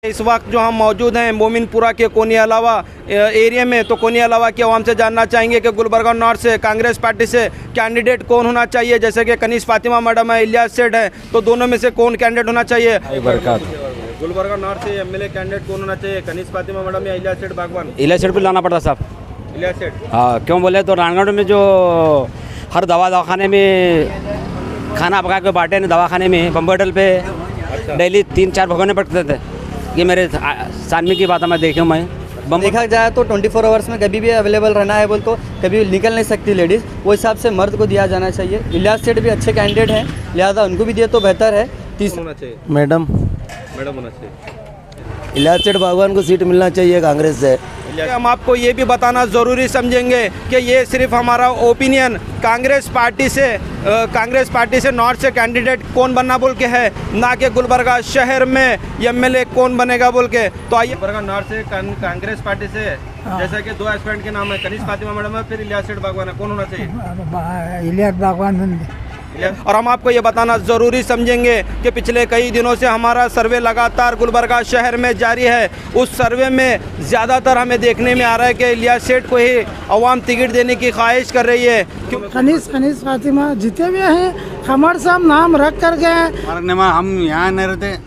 इस वक्त जो हम मौजूद हैं मोमिनपुरा के कोनी अलावा एरिया में, तो कोनी अलावा की आवाम से जानना चाहेंगे कि गुलबर्गा नॉर्थ से कांग्रेस पार्टी से कैंडिडेट कौन होना चाहिए। जैसे कि कनीस फातिमा मैडम है, इलियास सेठ है, तो दोनों में से कौन कैंडिडेट होना चाहिए। गुलबर्गा नॉर्थ से एमएलए कैंडिडेट कौन होना चाहिए, कनीस फातिमा मैडम या इलियास सेठ बागवान। इलियास सेठ भी लाना पड़ता साहब। इलियास सेठ, हाँ, क्यों बोले तो रानगढ़ में जो हर दवाखाने में खाना पका के बांटे ने, दवाखाने में बम्बई होटल पे डेली 3-4 भगोने पड़ते थे। ये मेरे सामने की बात है, मैं देखूँ मैं देखा जाए तो 24 आवर्स में कभी भी अवेलेबल रहना है बोल तो कभी निकल नहीं सकती लेडीज़, वो हिसाब से मर्द को दिया जाना चाहिए। इलियास सेठ भी अच्छे कैंडिडेट हैं, लिहाजा उनको भी दिए तो बेहतर है। होना चाहिए मैडम होना चाहिए। इलियास सेठ बागवान को सीट मिलना चाहिए कांग्रेस से। हम आपको ये भी बताना ज़रूरी समझेंगे कि ये सिर्फ हमारा ओपिनियन कांग्रेस पार्टी से नॉर्थ से कैंडिडेट कौन बनना बोल के है, ना कि गुलबर्गा शहर में एमएलए कौन बनेगा बोल के। तो आइए, गुलबर्गा नॉर्थ से कांग्रेस पार्टी से जैसा कि 2 एस्पिरेंट के नाम है, कनीस फातिमा मैडम है, फिर इलियास सेठ बागवान है, कौन होना चाहिए। इलियास बागवान। और हम आपको ये बताना ज़रूरी समझेंगे कि पिछले कई दिनों से हमारा सर्वे लगातार गुलबर्गा शहर में जारी है। उस सर्वे में ज़्यादातर हमें देखने में आ रहा है कि इलियास सेठ को ही अवाम टिकट देने की ख्वाहिश कर रही है। कनीस फातिमा जीते हुए हैं, हमारे साथ नाम रख कर गए। हम यहाँ नहीं रहते,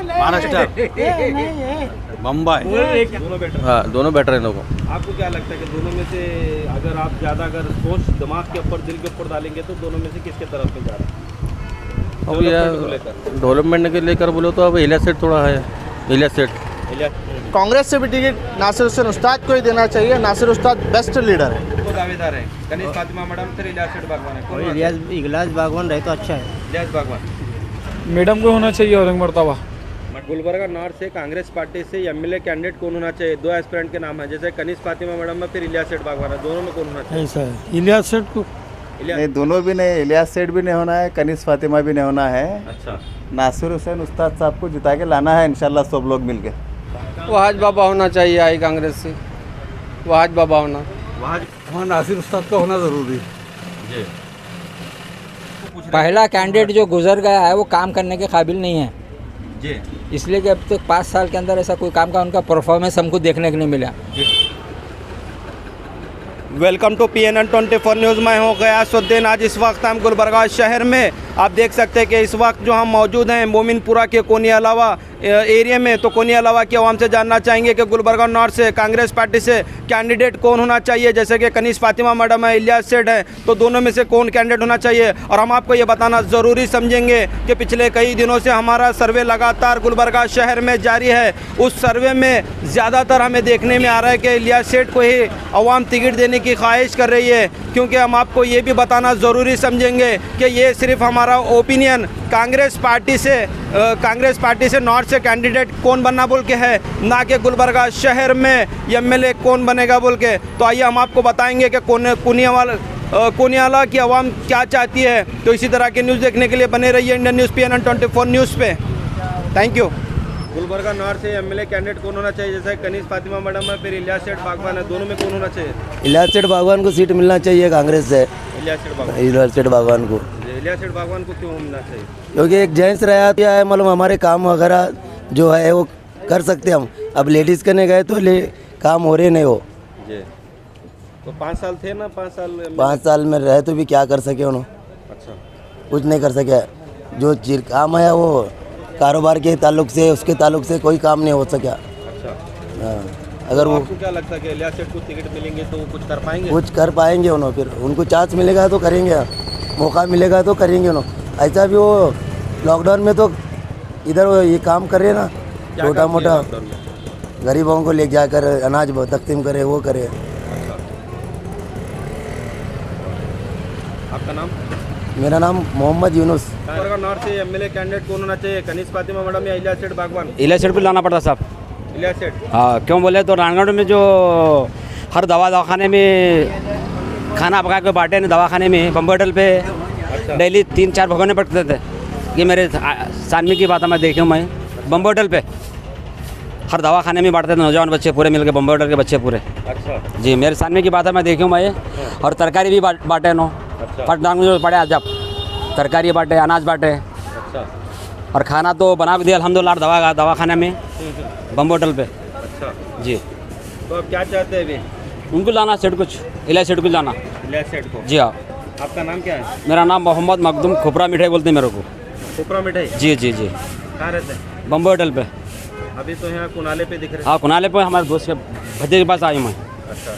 महाराष्ट्र बम्बई दोनों बेटर हैं लोगों। आपको क्या लगता है कि दोनों में से अगर आप ज़्यादा अगर सोच दिमाग के ऊपर दिल के ऊपर डालेंगे तो दोनों में से किसके तरफ में जा रहा है। अब यार डेवलपमेंट के लेकर बोलो तो अब इलियास सेठ थोड़ा है। इलियास सेठ कांग्रेस से भी टिकट नासिर हुसैन उस्ताद को ही देना चाहिए। नासिर उस्ताद बेस्ट लीडर है, वो दावेदार है। कनीस फातिमा मैडम, फिर इलियास सेठ बागवान है। इलियास बागवान रहे तो अच्छा है। इलियास बागवान मैडम को होना चाहिए औरंग मर्तबा। गुलबर्गा नॉर्थ से कांग्रेस पार्टी से एमएलए कैंडिडेट कौन होना चाहिए। 2 एस्पिरेंट के नाम है, जैसे कनीस फातिमा मैडम है, फिर इलियास सेठ बागवान है, दोनों में कौन होना चाहिए। ऐसा है, इलियास सेठ को नहीं, दोनों भी नहीं, इलियास सेठ भी नहीं होना है, कनीस फातिमा भी नहीं होना है। अच्छा, नासिर हुसैन उस्ताद साहब को जिता के लाना है इंशाल्लाह सब लोग मिलके। वहाज बाबा होना चाहिए आई कांग्रेस से, वहाज बाबा होना। वहाँ नासिर उस्ताद का होना ज़रूरी है। पहला कैंडिडेट जो गुजर गया है वो काम करने के काबिल नहीं है जी, इसलिए कि अब तक 5 साल के अंदर ऐसा कोई काम का उनका परफॉर्मेंस हमको देखने को नहीं मिला। Welcome to PNN 24 news. मैं हूँ गयासुद्दीन। आज इस वक्त हम गुलबर्गा शहर में, आप देख सकते हैं कि इस वक्त जो हम मौजूद हैं मोमिनपुरा के कोनी अलावा एरिया में, तो कोनी अलावा की आवाम से जानना चाहेंगे कि गुलबर्गा नॉर्थ से कांग्रेस पार्टी से कैंडिडेट कौन होना चाहिए। जैसे कि कनीस फातिमा मैडम है, इलियास सेठ है, तो दोनों में से कौन कैंडिडेट होना चाहिए। और हम आपको ये बताना ज़रूरी समझेंगे कि पिछले कई दिनों से हमारा सर्वे लगातार गुलबर्गा शहर में जारी है। उस सर्वे में ज़्यादातर हमें देखने में आ रहा है कि इलियास सेठ को ही अवाम टिकट देने की ख्वाहिश कर रही है। क्योंकि हम आपको ये भी बताना ज़रूरी समझेंगे कि ये सिर्फ हमारा ओपिनियन कांग्रेस पार्टी से नॉर्थ से कैंडिडेट कौन बनना बोल के है, ना कि गुलबर्गा शहर में एमएलए कौन बनेगा बोल के। तो आइए हम आपको बताएंगे कि कोनियाला की आवाम क्या चाहती है। तो इसी तरह के न्यूज़ देखने के लिए बने रहिए इंडियन न्यूज़ PNN 24 न्यूज़ पे। Thank you. गुलबर्गा नॉर्थ से एमएलए कैंडिडेट कौन होना चाहिए। जैसे कनीस फातिमा मैडम है, फिर इलियास सेठ बागवान है, दोनों में कौन होना चाहिए। इलियास सेठ बागवान को सीट मिलना चाहिए कांग्रेस से। इलियास सेठ बागवान को इलियास सेठ बागवान को क्यों मिलना चाहिए। क्योंकि एक जेंट्स रहा है, मतलब हमारे काम वगैरह जो है वो कर सकते हम। अब लेडीज़ करने गए तो काम हो रहे नहीं हो जी। तो 5 साल थे ना, 5 साल में रहे तो भी क्या कर सके उन्होंने। अच्छा, कुछ नहीं कर सके। जो काम है वो कारोबार के ताल्लुक से, उसके ताल्लुक से कोई काम नहीं हो सका। अच्छा, हाँ, अगर तो वो आपको क्या लगता है कि इलियास सेठ को टिकट मिलेंगे तो वो कुछ कर पाएंगे। कुछ कर पाएंगे उन्होंने, फिर उनको चांस मिलेगा तो करेंगे, मौका मिलेगा तो करेंगे उन्होंने। ऐसा भी वो लॉकडाउन में तो इधर ये काम कर रहे ना, छोटा मोटा गरीबों को ले जाकर अनाज तकसीम करे, वो करे। आपका नाम। मेरा नाम मोहम्मद यूनुस। गुलबर्गा नॉर्थ से एमएलए कैंडिडेट कौन होना चाहिए, कनीस फातिमा मैडम या इलियास सेठ बागवान। इलियास सेठ भी लाना पड़ता साहब। इलियास सेठ, हाँ, क्यों बोले तो रानगढ़ में जो हर दवाखाने में खाना पका के बांटे ने, दवाखाने में बम्बई होटल पे डेली 3-4 भगोने पड़ते थे। ये मेरे सामने की बात है, मैं देखूँ मैं बम्बई होटल पे हर दवाखाने में बांटते थे, नौजवान बच्चे पूरे मिलके, बम्बई होटल के बच्चे पूरे। अच्छा जी, मेरे सामने की बात है, मैं देखूँ मैं। और तरकारी भी बांटे नो, पटना में जो पड़े आज तरकारी बांटे, अनाज बांटे। अच्छा, और खाना तो बना के दिया अल्हम्दुलिल्लाह दवाखाने में बम होटल पे। अच्छा, जी, तो अब क्या चाहते हैं अभी? उनको लाना सेठ कुछ इलाज सेठ को लाना। इलियास सेठ को। जी हाँ, आपका नाम क्या है? मेरा नाम मोहम्मद मखदूम खोपरा मिठाई बोलते हैं मेरे को। खोपरा मिठाई। जी जी जी, कहाँ रहते हैं? बम्बई होटल पे। अभी तो यहाँ कुनाले पे दिख रहे हैं। हाँ, कुनाले पे हमारे दोस्त के भतीजे के पास आई मैं। अच्छा,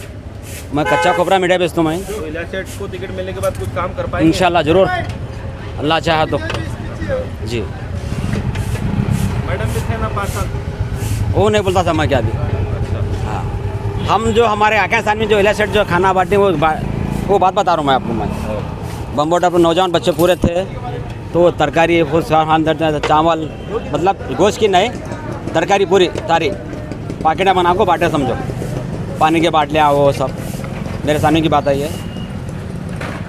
मैं कच्चा खोपरा मिठाई बेचता हूँ मैं। तो इलियास सेठ को टिकट मिलने के बाद कुछ काम कर पाएंगे? इंशाल्लाह ज़रूर, अल्लाह चाहा तो। जी, मैडम भी थे ना 5 साल? वो नहीं बोलता था मैं क्या भी। अच्छा, हाँ, हम जो हमारे आकाशान में जो इलाज सेठ जो खाना बांटे वो बात बता रहा हूँ मैं आपको। मैं बम्बई होटल पर नौजवान बच्चे पूरे थे, तो तरकारी चावल मतलब गोश्त की नहीं, तरकारी पूरी सारी पाकेटा बना को बांटे, समझो पानी के बाटलियाँ वो सब मेरे सामने की बात आई है।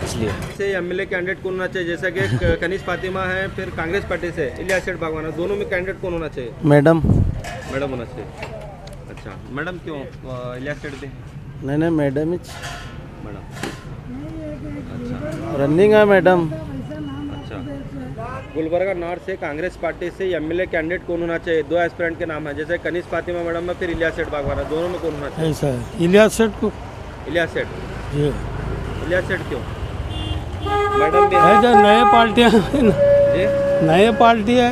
इसलिए से एमएलए कैंडिडेट कौन होना चाहिए? जैसा कि कनीज फातिमा है, फिर कांग्रेस पार्टी से इलियास सेठ बागवान है, दोनों में कैंडिडेट कौन होना चाहिए? मैडम। मैडम होना चाहिए। अच्छा, मैडम क्यों? इलियास सेठ भी? नहीं मैडम ही मैडम, अच्छा रनिंग है मैडम। अच्छा, गुलबर्गा नॉर्थ से कांग्रेस पार्टी से एमएलए कैंडिडेट कौन होना चाहिए? 2 एस्पिरेंट के नाम है, जैसे कनीज फातिमा मैडम है, फिर इलियास सेठ बागवान है, दोनों में कौन होना चाहिए? ऐसा है इलियास सेठ को। इलियास सेठ। जी, इलियास सेठ क्यों? मैडम भी है जो नए पार्टियाँ जी, नए पार्टी है।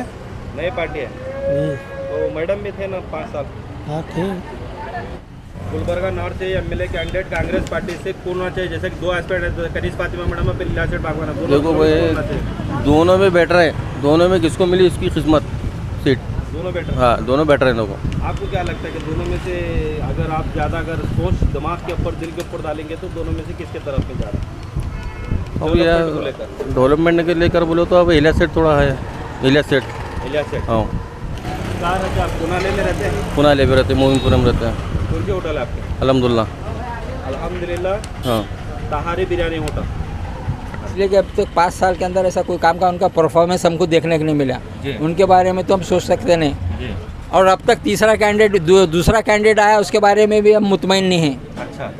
नई पार्टी है, जी, तो मैडम भी थे ना 5 साल। हाँ ठीक। गुलबर्गा नॉर्थ से एमएलए कैंडिडेट कांग्रेस पार्टी से कौन होना चाहिए? जैसे कि 2 एस्पिरेंट है, कनीज फातिमा मैडम है, फिर इलियास सेठ बागवान है, दोनों देखो में भाई, कौन होना चाहिए? दोनों में बेटर है, दोनों में किसको मिली इसकी किस्मत सीट। दोनों बेटर। हाँ, दोनों बेटर है लोगों। आपको क्या लगता है कि दोनों में से अगर आप ज़्यादा अगर सोच दिमाग के ऊपर दिल के ऊपर डालेंगे तो दोनों में से किसके तरफ में जा रहा है? अब यार डेवलपमेंट को लेकर। डेवलपमेंट के लेकर बोलो तो अब इलियास सेठ थोड़ा है। इलियास सेठ, इलियास सेठ। हाँ, कहाँ रहते हैं आप? कुनाले में रहते हैं? पुनाले पे रहते, मोमिनपुरा में रहते हैं। कौन सी होटल है आपके? अल्हम्दुलिल्लाह। अल्हम्दुलिल्लाह हाँ, तहारी बिरयानी होटल। इसलिए कि अब तक 5 साल के अंदर ऐसा कोई काम का उनका परफॉर्मेंस हमको देखने को नहीं मिला। जी। उनके बारे में तो हम सोच सकते नहीं। जी, और अब तक तीसरा कैंडिडेट दूसरा कैंडिडेट आया, उसके बारे में भी हम मुतमईन नहीं हैं। अच्छा,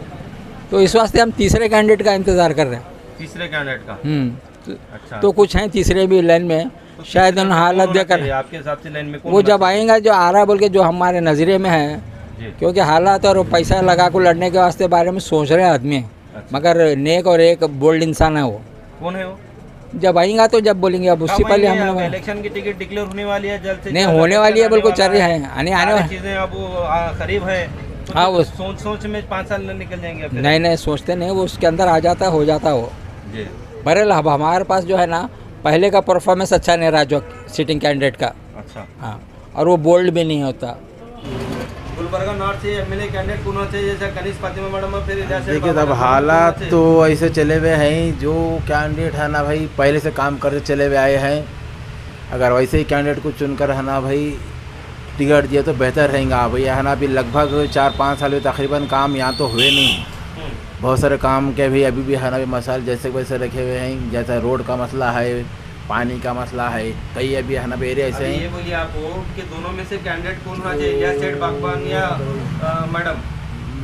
तो इस वास्ते हम तीसरे कैंडिडेट का इंतज़ार कर रहे हैं। तीसरे कैंडिडेट का। अच्छा, तो कुछ हैं तीसरे भी लाइन में, शायद उन हालत कौन होना देखकर चाहिए आपके हिसाब से लाइन में कौन वो होना जब आएगा जो आ रहा बोल के जो हमारे नज़रिए में है, जी। क्योंकि हालात और पैसा लगा को लड़ने के वास्ते बारे में सोच रहे आदमी, अच्छा। मगर नेक और एक बोल्ड इंसान है वो। कौन है वो? जब आएगा तो जब बोलेंगे, अब उससे पहले हम लोग इलेक्शन की टिकट डिक्लेयर होने वाली है जल्द से नहीं जल्द, होने वाली है, बिल्कुल चल आने रही वाला है, आने सारी चीजें अब करीब है, तो हाँ, वो सोच में 5 साल निकल जाएंगे फिर। नहीं सोचते नहीं, वो उसके अंदर आ जाता हो जाता वो। जी, बहरहाल अब हमारे पास जो है ना, पहले का परफॉर्मेंस अच्छा नहीं रहा जो सिटिंग कैंडिडेट का। अच्छा, हाँ, और वो बोल्ड भी नहीं होता। गुलबर्गा नॉर्थ से एमएलए कैंडिडेट कौन होना चाहिए? जैसे कनीज फातिमा मैडम है, फिर इलियास सेठ देखिए बागवान तब है, हालात दोनों तो ऐसे चले हुए हैं, जो कैंडिडेट है ना भाई पहले से काम करते चले हुए आए हैं, अगर वैसे ही कैंडिडेट को चुनकर है ना भाई टिकट दिए तो बेहतर रहेगा भाई। है ना, अभी लगभग 4-5 साल में तकरीबन काम यहाँ तो हुए नहीं, बहुत सारे काम के भी अभी भी है ना भी मसाले जैसे वैसे रखे हुए हैं, जैसे रोड का मसला है, पानी का मसला है, कई अभी है ना एरिया ऐसे अभी हैं। ये बोलिए आपको कि दोनों में से कैंडिडेट कौन होना चाहिए? इलियास सेठ बागवान या मैडम?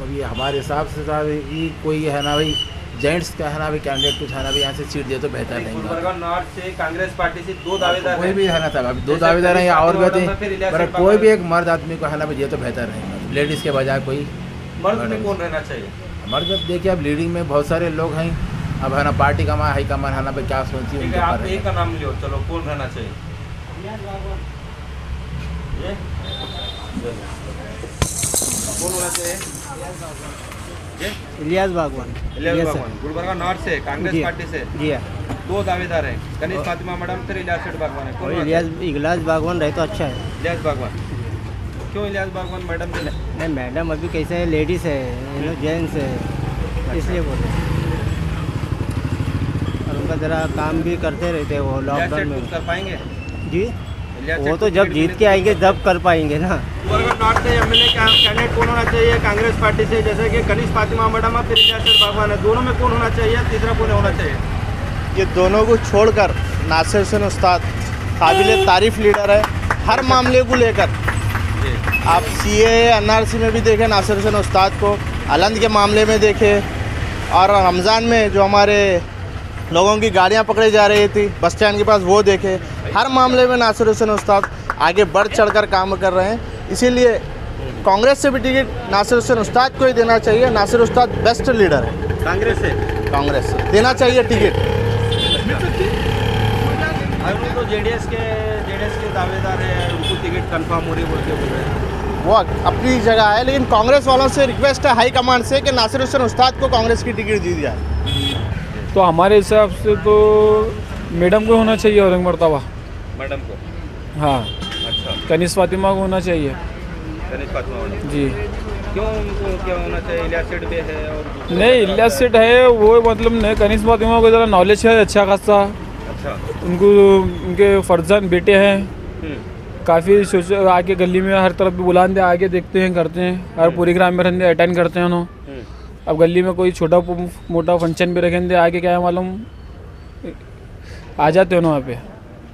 अभी हमारे हिसाब से साहब ये कोई है ना भाई जेंट्स का है ना भाई कैंडिडेट कुछ है ना भाई यहाँ से सीट दिए तो बेहतर रहेगा। गुलबर्गा नॉर्थ से कांग्रेस पार्टी से 2 दावेदार कोई हैं। भी है ना साहब, अभी 2 दावेदार हैं या और भी होते हैं, पर कोई भी एक मर्द आदमी को है ना भाई दिए तो बेहतर रहेगा, लेडीज़ के बजाय कोई मर्द में कौन रहना चाहिए? मर्द। जब देखिए अब लीडिंग में बहुत सारे लोग हैं, अब है ना पार्टी का हाई कमान है ना भाई क्या सोचती है ठीक उनके है, आप ऊपर एक है। का नाम लियो, चलो कौन रहना चाहिए? ये कौन होना चाहिए? ये इलियास बागवान। इलियास बागवान। गुलबर्गा नॉर्थ से कांग्रेस पार्टी से जी हाँ, 2 दावेदार हैं, कनीज फातिमा मैडम, फिर इलियास सेठ बागवान है। कौन होना इलियास बागवान रहे तो अच्छा है। चाहिए? इलियास बागवान। क्यों इलियास बागवान मैडम? नहीं मैडम अभी कैसे है, लेडीज़ है, ये लोग जेंट्स है, इसलिए बोल रहे हैं। और उनका ज़रा काम भी करते रहते हैं वो लॉकडाउन में। कुछ कर पाएंगे? जी, इलियास वो सेठ तो को जब टिकट जीत मिले के आएंगे तब कर पाएंगे ना। गुलबर्गा नॉर्थ से एमएलए कैंडिडेट कौन होना चाहिए? कांग्रेस पार्टी से, जैसे कि कनीज फातिमा मैडम है, फिर इलियास सेठ बागवान है, दोनों में कौन होना चाहिए? तीसरा कौन होना चाहिए? ये दोनों को छोड़कर नासिर हुसैन उस्ताद काबिल तारीफ लीडर है हर मामले को लेकर। आप सीए एनआरसी में भी देखें नासिर हुसैन उस्ताद को, अलंद के मामले में देखें, और रमज़ान में जो हमारे लोगों की गाड़ियां पकड़ी जा रही थी बस स्टैंड के पास वो देखे। हर मामले में नासिर हुसैन उस्ताद आगे बढ़ चढ़कर काम कर रहे हैं। इसीलिए कांग्रेस से भी टिकट नासिर हुसैन उस्ताद को ही देना चाहिए। नासिर उस्ताद बेस्ट लीडर है। कांग्रेस से देना चाहिए टिकट। अभी तो जेडीएस के दावेदार है, उनको टिकट कंफर्म हो रही बोल के बोल रहे हैं। वो अपनी जगह है, लेकिन कांग्रेस वालों से रिक्वेस्ट है हाई कमांड से कि नासिर हुसैन उस्ताद को कांग्रेस की टिकट दी जाए। तो हमारे हिसाब से तो मैडम को होना चाहिए औरंग मर्तबा। मैडम को? हाँ। अच्छा, कनीस फातिमा को होना चाहिए। कनीस फातिमा होना जी। क्यों उनको क्या होना चाहिए? इलियास सेठ भी है और नहीं, इलियास सेठ है वो मतलब नहीं, कनीस फातिमा को ज़रा नॉलेज है अच्छा खासा। अच्छा। उनको उनके फर्जंद बेटे हैं, काफ़ी सोच आके गली में हर तरफ भी बुलाते हैं, आगे देखते हैं, करते हैं, हर पूरी ग्राम में रहते अटेंड करते हैं उन्होंने। अब गली में कोई छोटा मोटा फंक्शन भी रखेंगे आगे, क्या है मालूम, आ जाते हैं वहाँ पे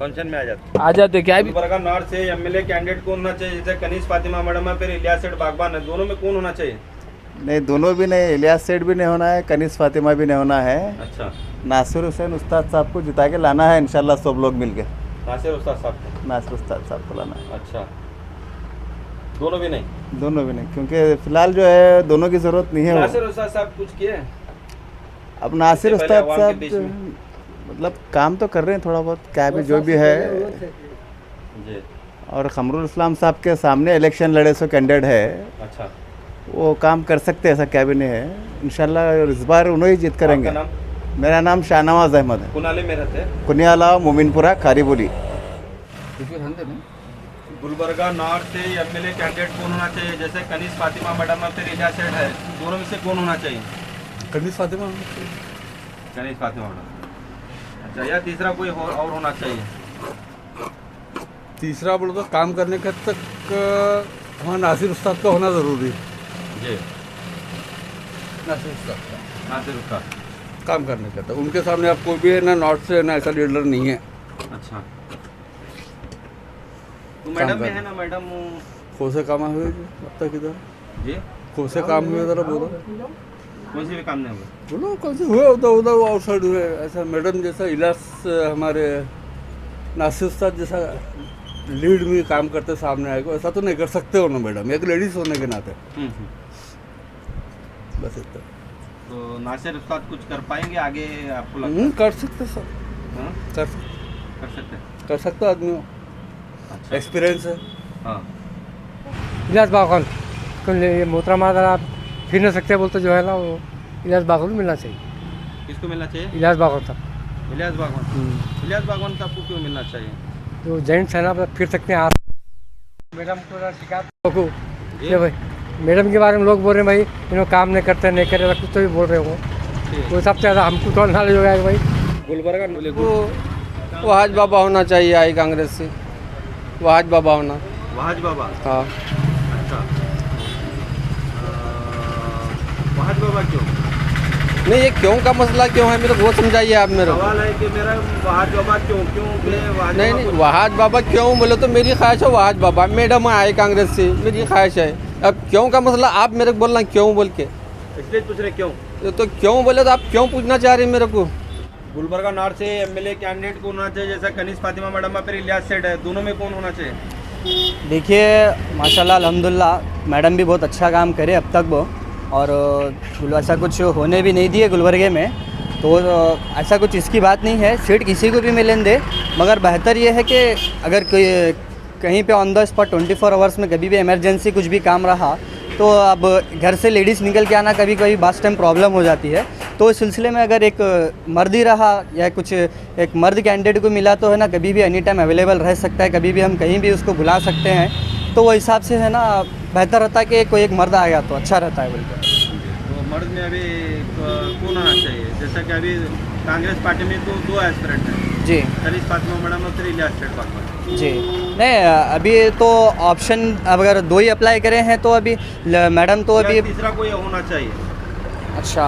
फंक्शन में आ जाते क्या भी। गुलबर्गा नॉर्थ से एमएलए कैंडिडेट कौन होना चाहिए? जैसे कनीस फातिमा मैडम है, फिर इलियास सेठ बागबान है, दोनों में कौन होना चाहिए? नहीं, दोनों भी नहीं, इलियास सेठ भी नहीं होना है, कनीस फातिमा भी नहीं होना है। अच्छा। नासिर हुसैन उस्ताद साहब को जिता के लाना है इंशाल्लाह, सब लोग मिलके। नासिर उस्ताद साहब को? नासिर उस्ताद साहब को लाना है। अच्छा, दोनों भी नहीं? दोनों भी नहीं, क्योंकि फिलहाल जो है दोनों की ज़रूरत नहीं है। नासिर उस्ताद साहब कुछ किए? अब नासिर उस्ताद साहब मतलब काम तो कर रहे हैं थोड़ा बहुत, क्या भी जो भी है जी। और खमरुल इस्लाम साहब के सामने इलेक्शन लड़े सो कैंडिडेट है। अच्छा। वो काम कर सकते हैं, ऐसा क्या भी नहीं है। इंशाल्लाह इस बार उन्हें ही जीत करेंगे। आपका नाम? मेरा नाम शाहनवाज अहमद है। कुनाले में रहते हैं? कुनियाला, मोमिनपुरा, खारीबोली। गुलबर्गा नॉर्थ से एमएलए कैंडिडेट कौन होना चाहिए? जैसे कनीस फातिमा मैडम है, फिर इलियास सेठ है, दोनों में से कौन होना चाहिए? कनीस फातिमा। कनीस फातिमा मैडम। अच्छा, या तीसरा कोई और होना चाहिए? तीसरा बोलो तो काम करने के तक हमारा नासिर उस्ताद का होना ज़रूरी है जी। नासिर उस्ताद नासिर उस्ताद काम करने का तक उनके सामने आप कोई भी है ना, नॉर्थ से ना ऐसा लीडर नहीं है। अच्छा, तो मैडम भी है ना? मैडम कौन से काम हुए अब तक इधर जी? कौन से काम हुए ज़रा बोलो। कौन से भी काम नहीं हुए? बोलो कौन से हुए, उधर उधर आउटसाइड हुए। ऐसा मैडम जैसा इलियास हमारे नासिर उस्ताद जैसा लीड में काम करते सामने आएगा, ऐसा तो नहीं कर सकते हो ना मैडम, एक लेडीज होने के नाते। बस इतना। तो नासिर उस्ताद कुछ कर पाएंगे आगे आपको लगता है? कर सकते सर। हाँ? कर सकते आदमी हो। अच्छा। एक्सपीरियंस है। हाँ। इलियास बागवान को ये मोहतरमा अगर आप फिर नहीं सकते बोलते जो है ना, वो इलियास बागवान मिलना चाहिए। किसको मिलना चाहिए? इलियास बागवान साहब। इलियास बागवान। इलियास बागवान साहब को क्यों मिलना चाहिए? जो जेंट्स है ना, फिर सकते हैं। मैडम को शिकायत को ये भाई मैडम के बारे में लोग बोल रहे हैं भाई इन्होंने काम नहीं करते, नहीं करे, कुछ तो भी बोल रहे हो। वो सबसे ज़्यादा हमको तो नॉलेज हो गया कि भाई गुलबर्गा वो वहाज बाबा होना चाहिए आई कांग्रेस से। वहाज बाबा होना। वहाज बाबा? हाँ। अच्छा, वहाज बाबा क्यों? नहीं, ये क्यों का मसला क्यों है मेरे को वो समझाइए आप मेरे को। सवाल है कि मेरा वहाज बाबा क्यों नहीं, वहाज बाबा क्यों बोले तो मेरी ख्वाहिश है वहाज बाबा। मैडम आए कांग्रेस से, मेरी ख्वाहिश है। अब क्यों का मसला आप मेरे को बोलना क्यों बोल के, इसलिए पूछ रहे क्यों। तो क्यों बोले तो आप क्यों पूछना चाह रहे हैं मेरे को? गुलबर्गा नॉर्थ से एमएलए कैंडिडेट कौन होना चाहिए? जैसा कनीस फातिमा मैडम है, फिर इलियास सेठ है, दोनों में कौन होना चाहिए? देखिए माशाल्लाह अल्हम्दुलिल्लाह मैडम भी बहुत अच्छा काम करे अब तक वो, और ऐसा कुछ होने भी नहीं दिए गुलबर्गे में, तो ऐसा कुछ इसकी बात नहीं है। सीट किसी को भी मिलें दे, मगर बेहतर ये है कि अगर कोई कहीं पे ऑन द स्पॉट 24 आवर्स में कभी भी इमरजेंसी कुछ भी काम रहा, तो अब घर से लेडीज़ निकल के आना कभी कभी बास टाइम प्रॉब्लम हो जाती है। तो इस सिलसिले में अगर एक मर्द ही रहा या कुछ एक मर्द कैंडिडेट को मिला तो है ना, कभी भी एनी टाइम अवेलेबल रह सकता है, कभी भी हम कहीं भी उसको बुला सकते हैं। तो वो हिसाब से है ना बेहतर रहता है कि कोई एक मर्द आ गया तो अच्छा रहता है बोलकर। तो मर्द में अभी कौन होना चाहिए? जैसा कि अभी कांग्रेस पार्टी में तो 2 एस्पिरेंट हैं जी, कनीस फातिमा मैडम और फिर इलियास सेठ बागवान जी। नहीं, अभी तो ऑप्शन अगर 2 ही अप्लाई करे हैं तो अभी मैडम तो अभी तीसरा कोई होना चाहिए। अच्छा,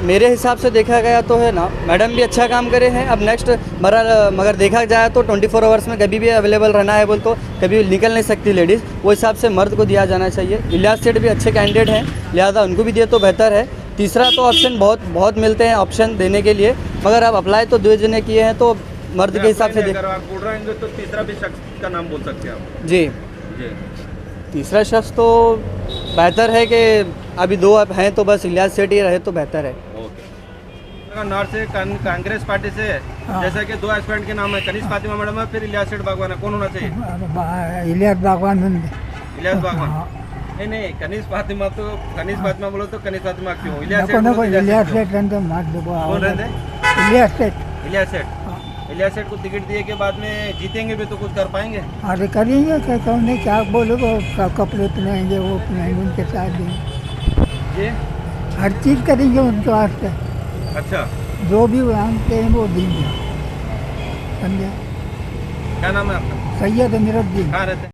मेरे हिसाब से देखा गया तो है ना मैडम भी अच्छा काम करे हैं। अब नेक्स्ट मगर देखा जाए तो 24 आवर्स में कभी भी अवेलेबल रहना है बोल तो कभी निकल नहीं सकती लेडीज़, वो हिसाब से मर्द को दिया जाना चाहिए। इलियास सेठ भी अच्छे कैंडिडेट हैं, लिहाजा उनको भी दिए तो बेहतर है। तीसरा तो ऑप्शन बहुत मिलते हैं ऑप्शन देने के लिए, मगर अब अप्लाई तो 2 जने किए हैं तो मर्द के हिसाब से अगर आप बोल रहेंगे तो तीसरा भी शख्स का नाम बोल सकते हैं आप। जी जी तीसरा शख्स तो बेहतर है कि अभी दो अब हैं तो बस इलियास सेठ ही रहे तो बेहतर है। नॉर्थ से कांग्रेस पार्टी से जैसा कि 2 एस्पिरेंट के नाम है, कनिष्क फातिमा मैडम है, फिर इलियास सेठ बागवान है, कौन होना चाहिए? इलियास बागवान इलियास बागवान नहीं कनिष्क फातिमा तो कनिष्क फातिमा बोलो तो कनिष्क फातिमा क्यों? इलियास सेठ रहते मार दो कौन रहते? इलियास सेठ इलियास सेठ को टिकट दिए के बाद में जीतेंगे भी तो कुछ कर पाएंगे? अरे करेंगे कौन नहीं क्या बोलोगे कपड़े पहनाएंगे वो पहनाएंगे उनके साथ देंगे जी हर चीज़ करेंगे उनके वास्ते। अच्छा जो भी मांगते हैं वो देंगे। समझे? क्या नाम है आपका? सैयद अमीरुद्दीन। कहाँ रहते हैं?